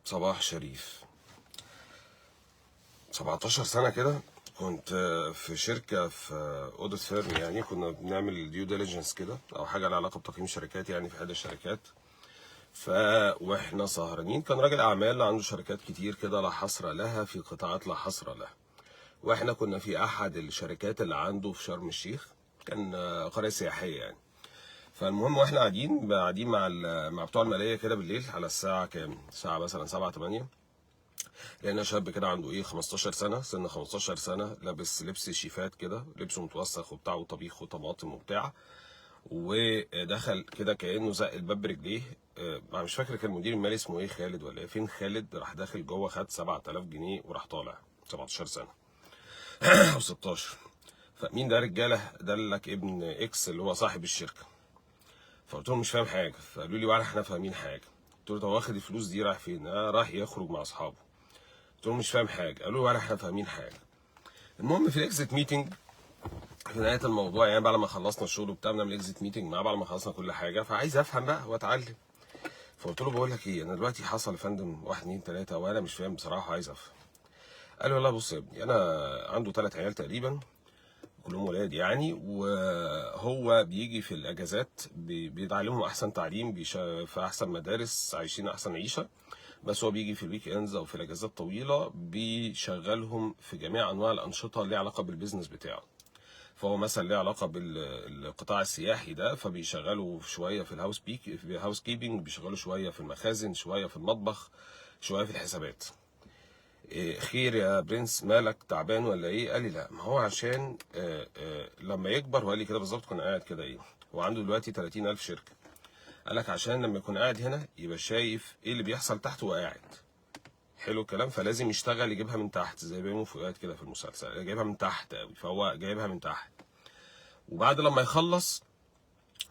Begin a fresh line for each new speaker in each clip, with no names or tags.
صباح شريف. 17 سنة كده كنت في شركة في اوديت فيرم، يعني كنا بنعمل ديو ديليجنس كده او حاجة لها علاقة بتقييم شركات، يعني في احدى الشركات. واحنا سهرانين، كان راجل اعمال عنده شركات كتير كده لا حصر لها في قطاعات لا حصر لها، واحنا كنا في احد الشركات اللي عنده في شرم الشيخ، كان قرية سياحية يعني. فالمهم واحنا قاعدين مع بتوع المالية كده بالليل على الساعة كام؟ الساعة مثلا 7 8. لقينا شاب كده عنده 15 سنة، سن 15 سنة، لابس لبس شيفات كده، لبسه متوسخ وبتاع وطبيخ وطماطم وبتاع، ودخل كده كأنه زق الباب برجليه. انا مش فاكر كان المدير المالي اسمه ايه، خالد ولا ايه، فين خالد؟ راح داخل جوه، خد 7000 جنيه وراح طالع. 17 سنة او 16. فمين ده يا رجاله؟ ده قال لك ابن اكس اللي هو صاحب الشركة. فقلت لهم مش فاهم حاجة، فقالوا لي ولا احنا فاهمين حاجة. قلت له طب واخد الفلوس دي رايح فين؟ راح يخرج مع اصحابه. قلت لهم مش فاهم حاجة، قالوا لي ولا احنا فاهمين حاجة. المهم في الاكزيت ميتنج في نهايه الموضوع، يعني بعد ما خلصنا الشغل وبتاع، بنعمل اكزيت ميتنج معاه بعد ما خلصنا كل حاجه، فعايز افهم بقى واتعلم. فقلت له بقول لك ايه، انا دلوقتي حصل يا فندم 1 2 3 وانا مش فاهم بصراحه، عايز افهم. قال لي والله بص يا ابني، انا عنده 3 عيال تقريبا، كلهم ولاد يعني، وهو بيجي في الاجازات بيتعلمهم احسن تعليم، في احسن مدارس، عايشين احسن عيشه. بس هو بيجي في الويك اندز او في الاجازات الطويله، بيشغلهم في جميع انواع الانشطه اللي ليها علاقه بالبيزنس بتاعه. فهو مثلا ليه علاقه بالقطاع السياحي ده، فبيشغلوا شويه في الهاوس كيبنج، بيشغلوا شويه في المخازن، شويه في المطبخ، شويه في الحسابات. إيه خير يا برنس، مالك تعبان ولا ايه؟ قال لي لا، ما هو عشان لما يكبر، وقال لي كده بالظبط، كنا قاعد كده ايه، هو عنده دلوقتي 30000 شركه. قال لك عشان لما يكون قاعد هنا يبقى شايف ايه اللي بيحصل تحت وقاعد. حلو الكلام. فلازم يشتغل يجيبها من تحت، زي بيومي فؤاد كده في المسلسل، جايبها من تحت قوي، فهو جايبها من تحت. وبعد لما يخلص،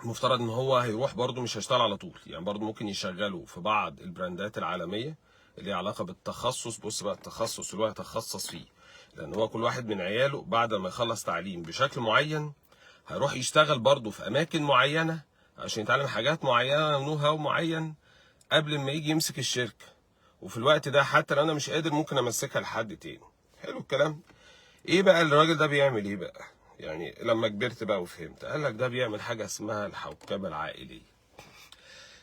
المفترض ان هو هيروح برضه، مش هيشتغل على طول يعني، برضه ممكن يشغله في بعض البراندات العالميه اللي ليها علاقه بالتخصص. بص بقى، التخصص اللي هو هيتخصص فيه، لان هو كل واحد من عياله بعد ما يخلص تعليم بشكل معين هيروح يشتغل برضه في اماكن معينه عشان يتعلم حاجات معينه ونو هاو معين قبل ما يجي يمسك الشركه. وفي الوقت ده حتى لو انا مش قادر ممكن امسكها لحد تاني. حلو الكلام. ايه بقى الراجل ده بيعمل ايه بقى؟ يعني لما كبرت بقى وفهمت، قال لك ده بيعمل حاجه اسمها الحوكمه العائليه.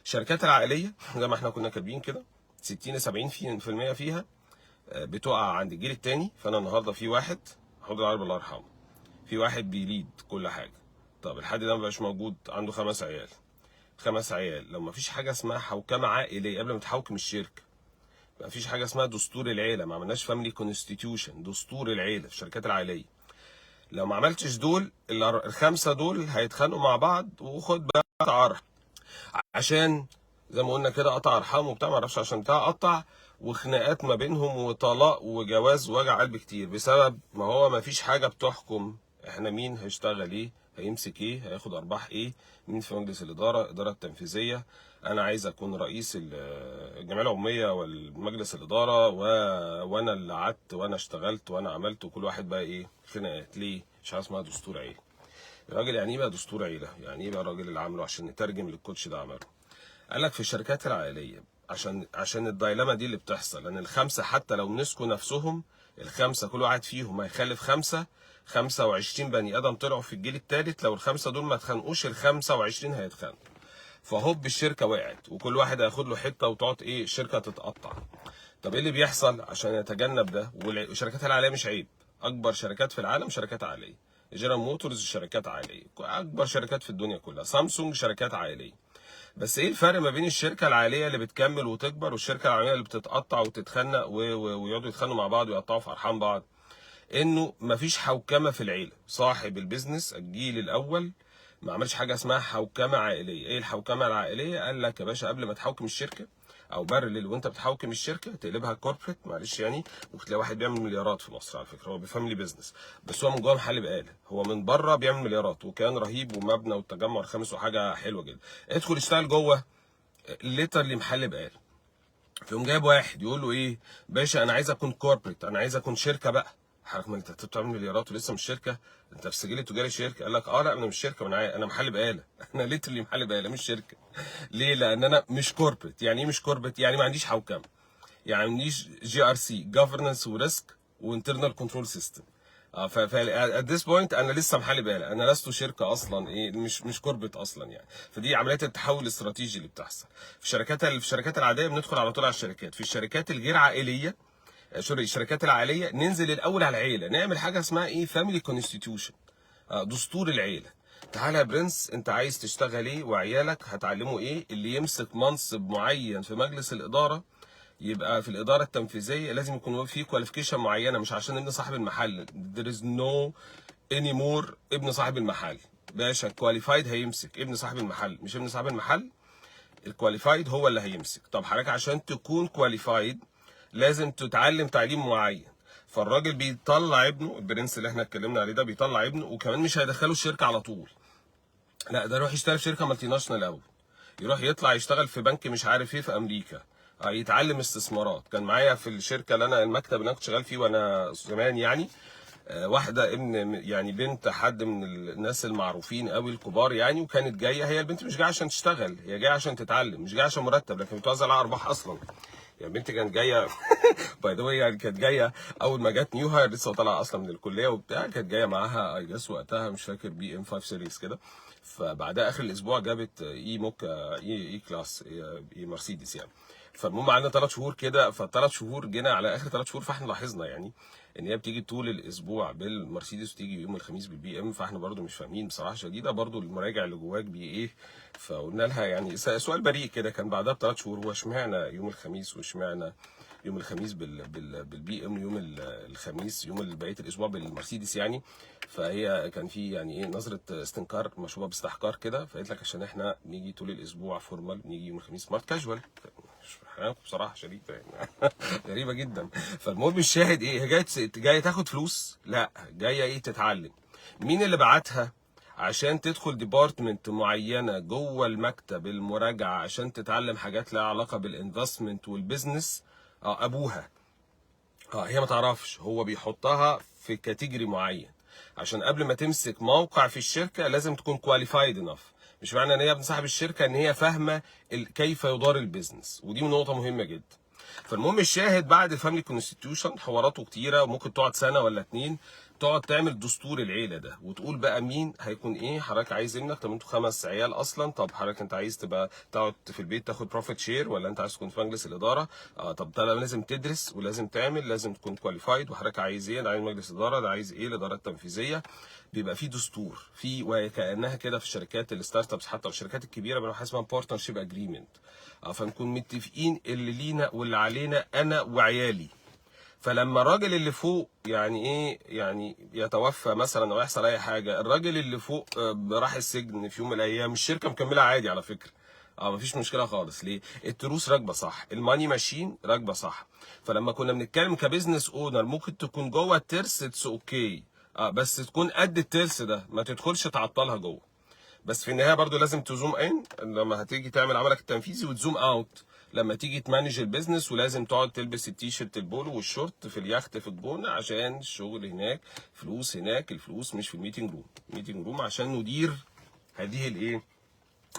الشركات العائليه زي ما احنا كنا كاتبين كده، 60 70% فيها بتقع عند الجيل الثاني. فانا النهارده في واحد، حضر العرب الله يرحمه، في واحد بيليد كل حاجه. طب الحد ده مبقاش موجود، عنده 5 عيال. 5 عيال، لو مفيش حاجه اسمها حوكمه عائليه قبل ما تحوكم الشركه، مفيش حاجه اسمها دستور العيله، ما عملناش فاميلي كونستيتيوشن، دستور العيله في الشركات العائليه. لو ما عملتش دول، ال5 دول هيتخانقوا مع بعض، وخد بقى قطع ارحام، عشان زي ما قلنا كده قطع ارحام وبتاع، ما اعرفش عشان بتاع قطع، وخناقات ما بينهم وطلاق وجواز ووجع قلب كتير، بسبب ما هو ما فيش حاجه بتحكم احنا مين هيشتغل ايه، هيمسك ايه، هياخد ارباح ايه، مين في مجلس الاداره، الاداره التنفيذيه، انا عايز اكون رئيس الجمعيه العموميه والمجلس الاداره وانا اللي قعدت وانا اشتغلت وانا عملت، وكل واحد بقى ايه، خناقات. ليه؟ مش حاجه اسمها دستور عيله. الراجل يعني ايه بقى دستور عيله؟ يعني ايه بقى الراجل اللي عمله عشان نترجم للكوتش ده عمله؟ قال لك في الشركات العائليه، عشان الدايلاما دي اللي بتحصل، لان ال5 حتى لو مسكوا نفسهم، ال5 كل واحد فيهم هيخلف 25 بني ادم طلعوا في الجيل الثالث، لو ال5 دول ما اتخانقوش ال25 هيتخانقوا. فهوب الشركه وقعت، وكل واحد هياخد له حته، وتقعد ايه، الشركه تتقطع. طب ايه اللي بيحصل عشان يتجنب ده؟ والشركات العائليه مش عيب، اكبر شركات في العالم شركات عائليه. جنرال موتورز شركات عائليه، اكبر شركات في الدنيا كلها، سامسونج شركات عائليه. بس ايه الفرق ما بين الشركه العائليه اللي بتكمل وتكبر والشركه العائليه اللي بتتقطع وتتخنق ويقعدوا يتخانقوا مع بعض ويقطعوا في ارحام بعض؟ انه مفيش حوكمه في العيله. صاحب البيزنس الجيل الاول ما عملش حاجه اسمها حوكمه عائليه. ايه الحوكمه العائليه؟ قال لك يا باشا، قبل ما تحوكم الشركه او بارلل وانت بتحوكم الشركه تقلبها كوربريت، معلش يعني، ممكن تلاقي واحد بيعمل مليارات في مصر على فكره، هو بفاميلي بيزنس، بس هو من جوه محل بقاله، هو من بره بيعمل مليارات وكان رهيب ومبنى والتجمع الخامس وحاجه حلوه جدا. ادخل اشتغل جوه ليترلي محل بقاله. فيقوم جايب واحد يقول له ايه، باشا انا عايز اكون كوربريت، انا عايز اكون شركه بقى. حضرتك ما انت بتعمل مليارات ولسه مش شركه، انت في السجل التجاري شركه. قال لك اه لا، انا مش شركه، انا محل بقاله انا ليترلي محل بقاله مش شركه. ليه؟ لان انا مش كوربريت. يعني ايه مش كوربريت؟ يعني ما عنديش حوكمه. يعني ما عنديش GRC governance وريسك وانترنال كنترول سيستم. ف at this point انا لسه محل بالي، انا لست شركه اصلا، ايه مش كوربريت اصلا يعني. فدي عمليه التحول الاستراتيجي اللي بتحصل في الشركات العاديه. بندخل على طول على الشركات. في الشركات الغير عائليه، الشركات العائليه، ننزل الاول على العيله، نعمل حاجه اسمها ايه فاميلي كونستيتيوشن، دستور العيله. تعالى يا برنس، انت عايز تشتغل ايه وعيالك هتعلموا ايه؟ اللي يمسك منصب معين في مجلس الاداره يبقى في الاداره التنفيذيه لازم يكون فيه كواليفيكيشن معينه، مش عشان ابن صاحب المحل. there is no anymore ابن صاحب المحل باشا. كواليفايد هيمسك، ابن صاحب المحل مش ابن صاحب المحل. الكواليفايد هو اللي هيمسك. طب حضرتك عشان تكون كواليفايد لازم تتعلم تعليم معين. فالراجل بيطلع ابنه، البرنس اللي احنا اتكلمنا عليه ده بيطلع ابنه، وكمان مش هيدخله الشركه على طول، لا ده يروح يشتغل في شركه مالتي ناشونال الاول، يروح يطلع يشتغل في بنك مش عارف ايه في امريكا، يتعلم استثمارات. كان معايا في الشركه اللي انا المكتب اللي انا كنت شغال فيه وانا زمان يعني، واحده ابن يعني بنت حد من الناس المعروفين قوي الكبار يعني، وكانت جايه. هي البنت مش جايه عشان تشتغل، هي جايه عشان تتعلم، مش جايه عشان مرتب، لكن بتوزع على ارباح اصلا. يعني البنت كانت جايه باي ذا واي، يعني كانت جايه اول ما جت نيو هاير، لسه طالعه اصلا من الكليه وبتاع، كانت جايه معاها اي جاس وقتها مش فاكر BM 5 سيريز كده. فبعدها اخر الاسبوع جابت اي موكا اي كلاس، اي مرسيدس يعني. فالمهم قعدنا 3 شهور كده، فالثلاث شهور جينا على اخر 3 شهور، فاحنا لاحظنا يعني ان هي بتيجي طول الاسبوع بالمرسيدس وتيجي يوم الخميس بالBM. فاحنا برضو مش فاهمين بصراحه شديده برضو المراجع اللي جواك ايه. فقلنا لها يعني سؤال بريء كده كان بعدها ب3 شهور، هو اشمعنى يوم الخميس واشمعنى يوم الخميس بالBM، يوم الخميس يوم بقيه الاسبوع بالمرسيدس يعني. فهي كان في يعني ايه نظره استنكار مشوبه باستحقار كده، فقالت لك عشان احنا نيجي طول الاسبوع فورمال، نيجي يوم الخميس سمارت كاجوال. بصراحه شديده يعني غريبه جدا. فالمهم الشاهد ايه، هي جايه تاخد فلوس؟ لا، جايه ايه تتعلم. مين اللي بعتها عشان تدخل ديبارتمنت معينه جوه المكتب المراجعه عشان تتعلم حاجات لها علاقه بالانفستمنت والبيزنس؟ ابوها. هي ما تعرفش، هو بيحطها في كاتيجوري معين عشان قبل ما تمسك موقع في الشركه لازم تكون كواليفايد انف. مش معنى ان هي ابن صاحب الشركه ان هي فاهمه كيف يدار البيزنس، ودي نقطه مهمه جدا. فالمهم الشاهد بعد الفاميلي كونستيتيوشن حواراته كتيره، وممكن تقعد سنه ولا 2 تقعد تعمل دستور العيله ده، وتقول بقى مين هيكون ايه. حضرتك عايز ابنك، طب انتوا 5 عيال اصلا، طب حضرتك انت عايز تبقى تقعد في البيت تاخد بروفيت شير، ولا انت عايز تكون في مجلس الاداره؟ طب ده لازم تدرس ولازم تعمل، لازم تكون كواليفايد، وحضرتك عايز ايه؟ ده عايز مجلس اداره، ده عايز ايه الاداره التنفيذيه. بيبقى في دستور، في وكانها كده في الشركات الستارت ابس حتى الشركات الكبيره بنبقى حاجه اسمها بارتنرشيب اجريمنت، فنكون متفقين اللي لينا واللي علينا انا وعيالي. فلما الراجل اللي فوق يعني ايه يعني يتوفى مثلا او يحصل اي حاجه، الراجل اللي فوق راح السجن في يوم من الايام، الشركه مكمله عادي على فكره. مفيش مشكله خالص. ليه؟ التروس راكبه صح، الماني ماشين راكبه صح. فلما كنا بنتكلم كبزنس اونر ممكن تكون جوه الترس اتس اوكي، بس تكون قد الترس ده، ما تدخلش تعطلها جوه. بس في النهايه برضو لازم تزوم ان لما هتيجي تعمل عملك التنفيذي، وتزوم اوت لما تيجي تمانج البيزنس، ولازم تقعد تلبس التيشيرت البولو والشورت في اليخت في الجونه عشان الشغل هناك، فلوس هناك، الفلوس مش في الميتنج روم. الميتنج روم عشان ندير هذه الايه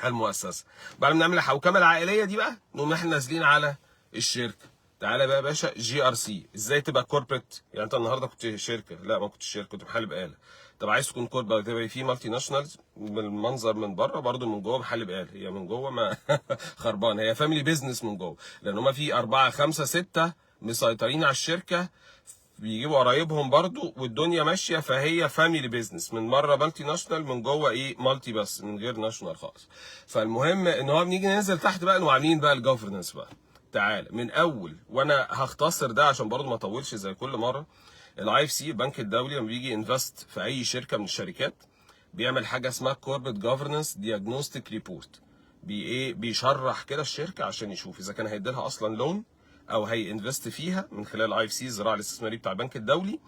المؤسسه. بعد ما نعمل الحوكمه العائليه دي بقى نقوم احنا نازلين على الشركه. تعالى بقى يا باشا GRC ازاي تبقى كوربريت. يعني انت النهارده كنت شركه؟ لا ما كنتش شركه، كنت محل بقاله. طب عايز تكون كوربريت تبقى في مالتي ناشونالز، بالمنظر من بره برضو من جوه محل بقاله، هي من جوه ما خربانه، هي فاميلي بيزنس من جوه، لان هما في 4 5 6 مسيطرين على الشركه، بيجيبوا قرايبهم برضو والدنيا ماشيه. فهي فاميلي بيزنس من بره مالتي ناشونال، من جوه ايه مالتي بس من غير ناشونال خالص. فالمهم ان هو بنيجي ننزل تحت بقى وعاملين بقى الجوفرنس بقى. تعالى من اول، وانا هختصر ده عشان برضو ما اطولش زي كل مره. IFC البنك الدولي لما بيجي انفست في اي شركه من الشركات بيعمل حاجه اسمها كوربريت جوفرنس دياجنوستيك ريبورت. بيشرح كده الشركه عشان يشوف اذا كان هيديلها اصلا لون او هينفست فيها من خلال IFC الزراعه الاستثماري بتاع البنك الدولي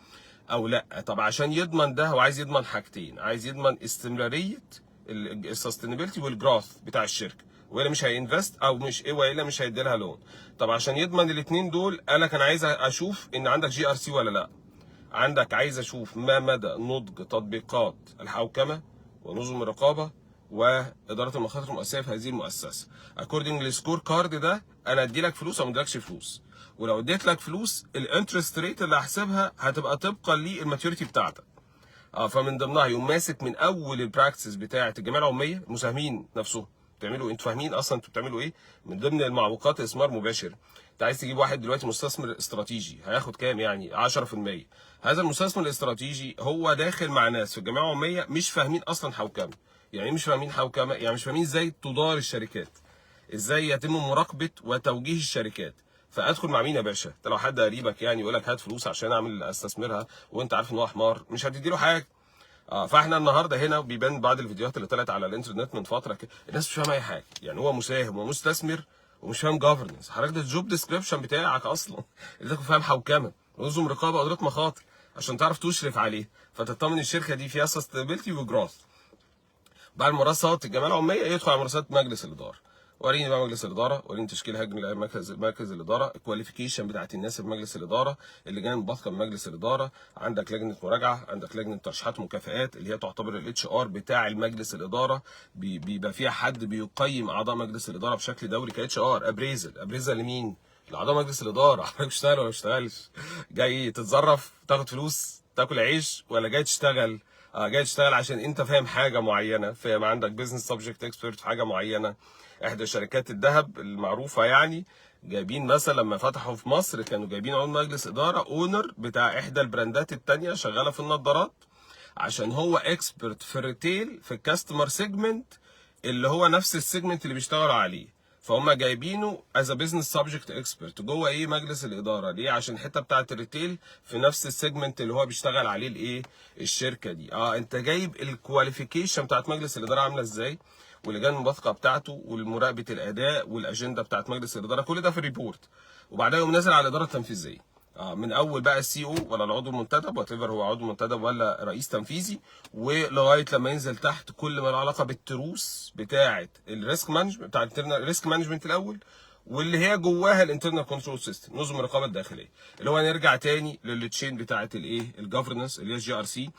او لا. طب عشان يضمن ده هو عايز يضمن حاجتين، عايز يضمن استمراريه السستينابيلتي والجروث بتاع الشركه، والا مش هينفست، او مش ايه والا مش هيديلها لون. طب عشان يضمن الاثنين دول قال لك انا عايز اشوف ان عندك GRC ولا لا. عندك عايز اشوف ما مدى نضج تطبيقات الحوكمه ونظم الرقابه واداره المخاطر المؤسسيه في هذه المؤسسه. اكوردنج للسكور كارد ده انا ادي لك فلوس او ما اديلكش فلوس، ولو اديت لك فلوس الانترست ريت اللي هحسبها هتبقى طبقا للماتيوريتي بتاعتك. فمن ضمنها يقوم ماسك من اول البراكتس بتاعه الجمعيه العموميه، المساهمين نفسهم بتعملوا، انتوا فاهمين اصلا انتوا بتعملوا ايه؟ من ضمن المعوقات الاستثمار مباشر. انت عايز تجيب واحد دلوقتي مستثمر استراتيجي هياخد كام؟ يعني 10%. هذا المستثمر الاستراتيجي هو داخل مع ناس في الجمعيه العموميه مش فاهمين اصلا حوكمه. يعني مش فاهمين حوكمه، يعني مش فاهمين ازاي تدار الشركات، ازاي يتم مراقبه وتوجيه الشركات. فادخل مع مين يا باشا؟ انت لو حد قريبك يعني يقول لك هات فلوس عشان اعمل استثمرها وانت عارف ان هو حمار، مش هتدي له حاجه. فاحنا النهارده هنا بيبان بعض الفيديوهات اللي طلعت على الانترنت من فتره كده، الناس مش فاهمه اي حاجه. يعني هو مساهم ومستثمر ومش فاهم جفرنس. حضرتك ده الجوب ديسكريبشن بتاعك اصلا اللي تكون فاهم حوكمه ونظم رقابه واداره مخاطر عشان تعرف تشرف عليه، فتطمن الشركه دي فيها سستينابيلتي وجروث. بعد مراسات الجمعيه العموميه يدخل على مراسات مجلس الاداره. وريني بقى مجلس الاداره، وريني تشكيل هجم مركز الاداره، الكواليفيكيشن بتاعت الناس في مجلس الاداره، اللجان المنبثقه من مجلس الاداره، عندك لجنه مراجعه، عندك لجنه ترشيحات ومكافآت اللي هي تعتبر الاتش ار بتاع المجلس الاداره، بيبقى فيها حد بيقيم اعضاء مجلس الاداره بشكل دوري كاتش ار. ابريزل لمين؟ لاعضاء مجلس الاداره. حضرتك بتشتغل ولا ما بتشتغلش؟ جاي تتظرف تاخد فلوس تاكل عيش، ولا جاي تشتغل؟ جاي تشتغل عشان انت فاهم حاجه معينه، فاهم، عندك بزنس سبجكت اكسبرت في حاجه معينه. احدى شركات الذهب المعروفه يعني جايبين مثلا لما فتحوا في مصر كانوا جايبين عضو مجلس اداره اونر بتاع احدى البراندات الثانيه شغاله في النظارات، عشان هو اكسبرت في الريتيل في الكاستمر سيجمنت اللي هو نفس السيجمنت اللي بيشتغلوا عليه. فهم جايبينه از بزنس سبجكت اكسبرت جوه ايه مجلس الاداره. ليه؟ عشان الحته بتاعه الريتيل في نفس السيجمنت اللي هو بيشتغل عليه الايه الشركه دي. انت جايب الكواليفيكيشن بتاعت مجلس الاداره عامله ازاي، واللجان المنبثقه بتاعته، والمراقبه الاداء والاجنده بتاعت مجلس الاداره، كل ده في الريبورت. وبعدها يقوم نازل على الاداره التنفيذيه. من اول بقى السي او ولا العضو المنتدب وات ايفر هو عضو منتدب ولا رئيس تنفيذي، ولغايه لما ينزل تحت كل ما له علاقه بالتروس بتاعه الريسك مانجمنت، بتاع الانترنال ريسك مانجمنت الاول، واللي هي جواها الانترنال كنترول سيستم، نظم الرقابه الداخليه، اللي هو نرجع تاني للتشين بتاعه الايه الجفرنس اللي هي جي ار سي.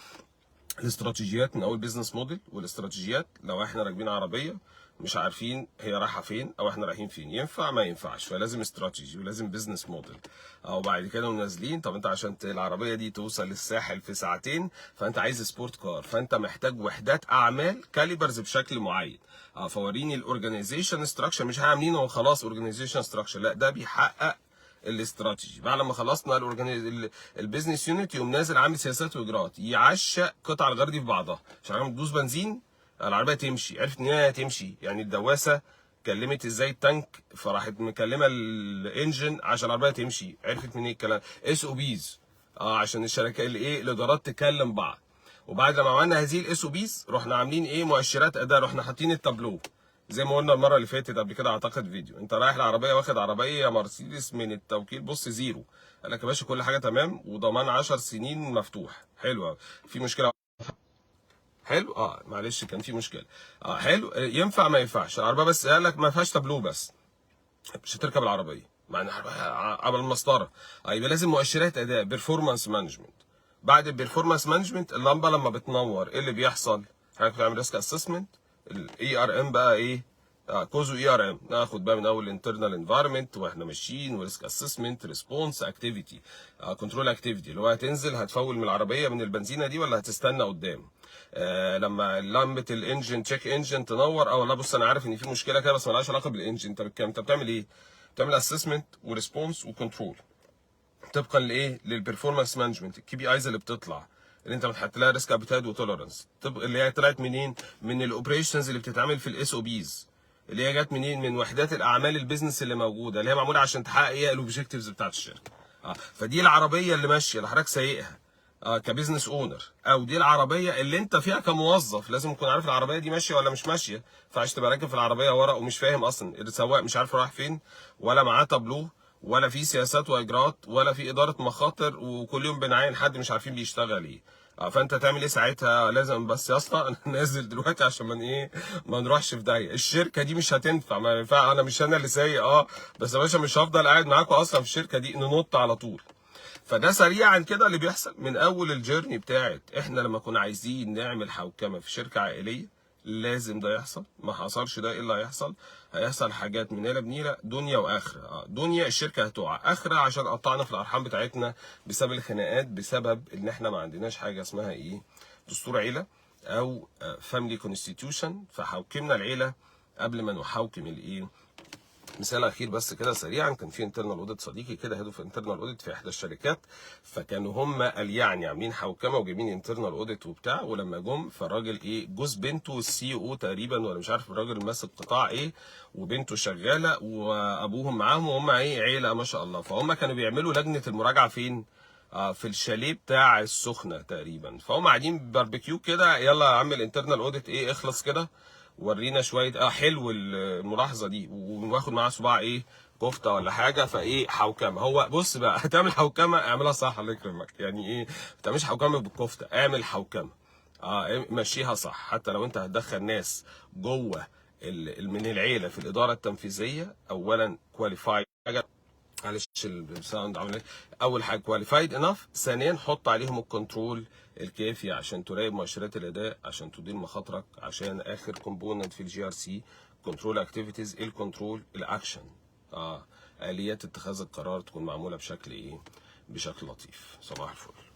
الاستراتيجيات من اول بيزنس موديل، والاستراتيجيات لو احنا راكبين عربيه مش عارفين هي رايحه فين او احنا رايحين فين، ينفع ما ينفعش، فلازم استراتيجي ولازم بيزنس موديل. او بعد كده ونازلين، طب انت عشان العربيه دي توصل للساحل في ساعتين فانت عايز سبورت كار، فانت محتاج وحدات اعمال كاليبرز بشكل معين. فوريني الاورجنايزيشن ستراكشر، مش عاملينه وخلاص اورجنايزيشن ستراكشر، لا ده بيحقق الاستراتيجي. بعد لما خلصنا البيزنس يونت يقوم نازل عامل سياسات واجراءات، يعشق قطع الغيار دي في بعضها عشان تدوس بنزين العربيه تمشي. عرفت ان هي تمشي، يعني الدواسه كلمت ازاي التانك فراحت مكلمه الانجن عشان العربيه تمشي. عرفت منين الكلام؟ اس او بيز، عشان الشركات الايه الادارات تكلم بعض. وبعد لما عملنا هذه الاس او بيز رحنا عاملين ايه مؤشرات اداء، رحنا حاطين التابلو زي ما قلنا المره اللي فاتت قبل كده اعتقد فيديو. انت رايح العربيه واخد عربيه مرسيدس من التوكيل، بص زيرو، قال لك يا باشا كل حاجه تمام وضمان 10 سنين مفتوح. حلو، في مشكله؟ حلو، معلش كان في مشكله. حلو، ينفع ما ينفعش العربيه؟ بس قال لك ما فيهاش تابلو بس مش هتركب العربيه مع ان عمل المسطره. يبقى لازم مؤشرات اداء، بيرفورمانس مانجمنت. بعد البيرفورمانس مانجمنت اللمبه لما بتنور ايه اللي بيحصل؟ حضرتك بتعمل ريسك اسسمنت، الاي ار ام بقى ايه؟ كوزو اي ار ام، ناخد بقى من اول انترنال انفايرمنت واحنا ماشيين، وريسك اسسمنت، ريسبونس اكتيفيتي، كنترول اكتيفيتي، اللي هو هتنزل هتفول من العربيه من البنزينه دي ولا هتستنى قدام. لما لمبه الانجن تشيك انجن تنور، لا بص انا عارف ان في مشكله كده بس مالهاش علاقه بالانجن، انت بتعمل ايه؟ بتعمل اسسمنت وريسبونس وكنترول طبقا لايه؟ للبرفورمانس مانجمنت، الكي بي ايز اللي بتطلع اللي انت بتحط لها ريسك ابيتايد وتوليرنس، اللي هي طلعت منين؟ من الاوبريشنز اللي بتتعمل في الاس او بيز، اللي هي جت منين؟ من وحدات الاعمال البيزنس اللي موجوده، اللي هي معموله عشان تحقق ايه؟ الاوبجكتيفز بتاعت الشركه. فدي العربيه اللي ماشيه اللي حضرتك سايقها كبزنس اونر، او دي العربيه اللي انت فيها كموظف، لازم تكون عارف العربيه دي ماشيه ولا مش ماشيه. ما ينفعش تبقى راكب في العربيه ورق ومش فاهم اصلا، السواق مش عارف رايح فين، ولا معاه تابلوه، ولا في سياسات واجراءات، ولا في اداره مخاطر، وكل يوم بنعين حد مش عارفين بيشتغل ايه. فانت تعمل ايه ساعتها؟ لازم بس يا اسطى انا نازل دلوقتي عشان ما نروحش في داهيه، الشركه دي مش هتنفع، ما ينفع، انا مش انا اللي سايق بس يا باشا مش هفضل قاعد معاكم اصلا في الشركه دي، ننط على طول. فده سريعا كده اللي بيحصل من اول الجيرني بتاعت احنا لما كنا عايزين نعمل حوكمه في شركه عائليه. لازم ده يحصل. ما حصلش ده ايه اللي هيحصل؟ هيحصل حاجات من هنا بنيله، دنيا واخره. دنيا الشركه هتقع، اخره عشان قطعنا في الارحام بتاعتنا بسبب الخناقات، بسبب ان احنا ما عندناش حاجه اسمها ايه، دستور عيله او فاميلي كونستيتيوشن، فحوكمنا العيله قبل ما نحوكم الايه. مثال اخير بس كده سريعا، كان في انترنال اوديت صديقي كده هيدو في انترنال اوديت في احدى الشركات، فكانوا هم قال يعني عاملين حوكمه وجايبين انترنال اوديت وبتاع، ولما جم فالراجل ايه، جوز بنته السي او تقريبا ولا مش عارف الراجل ماسك قطاع ايه، وبنته شغاله وابوهم معاهم وهم ايه عيله ما شاء الله، فهم كانوا بيعملوا لجنه المراجعه فين؟ في الشاليه بتاع السخنه تقريبا، فهم قاعدين باربيكيو كده، يلا يا عم الانترنال اوديت ايه اخلص كده ورينا شويه حلو الملاحظه دي، وناخد معاه صباع ايه كفته ولا حاجه، فايه حوكمه. هو بص بقى هتعمل حوكمه اعملها صح الله يكرمك، يعني ايه ما تعملش حوكمه بالكفته، اعمل حوكمه مشيها صح. حتى لو انت هتدخل ناس جوه من العيله في الاداره التنفيذيه، اولا كواليفايد، معلش الساوند عامل ايه، اول حاجه كواليفايد انف، ثانيا حط عليهم الكنترول الكافي عشان تراقب مؤشرات الاداء، عشان تدير مخاطرك، عشان اخر كومبوننت في الجي ار سي كنترول اكتيفيتيز، الكنترول الاكشن، اليات اتخاذ القرار تكون معموله بشكل ايه، بشكل لطيف. صباح الفل.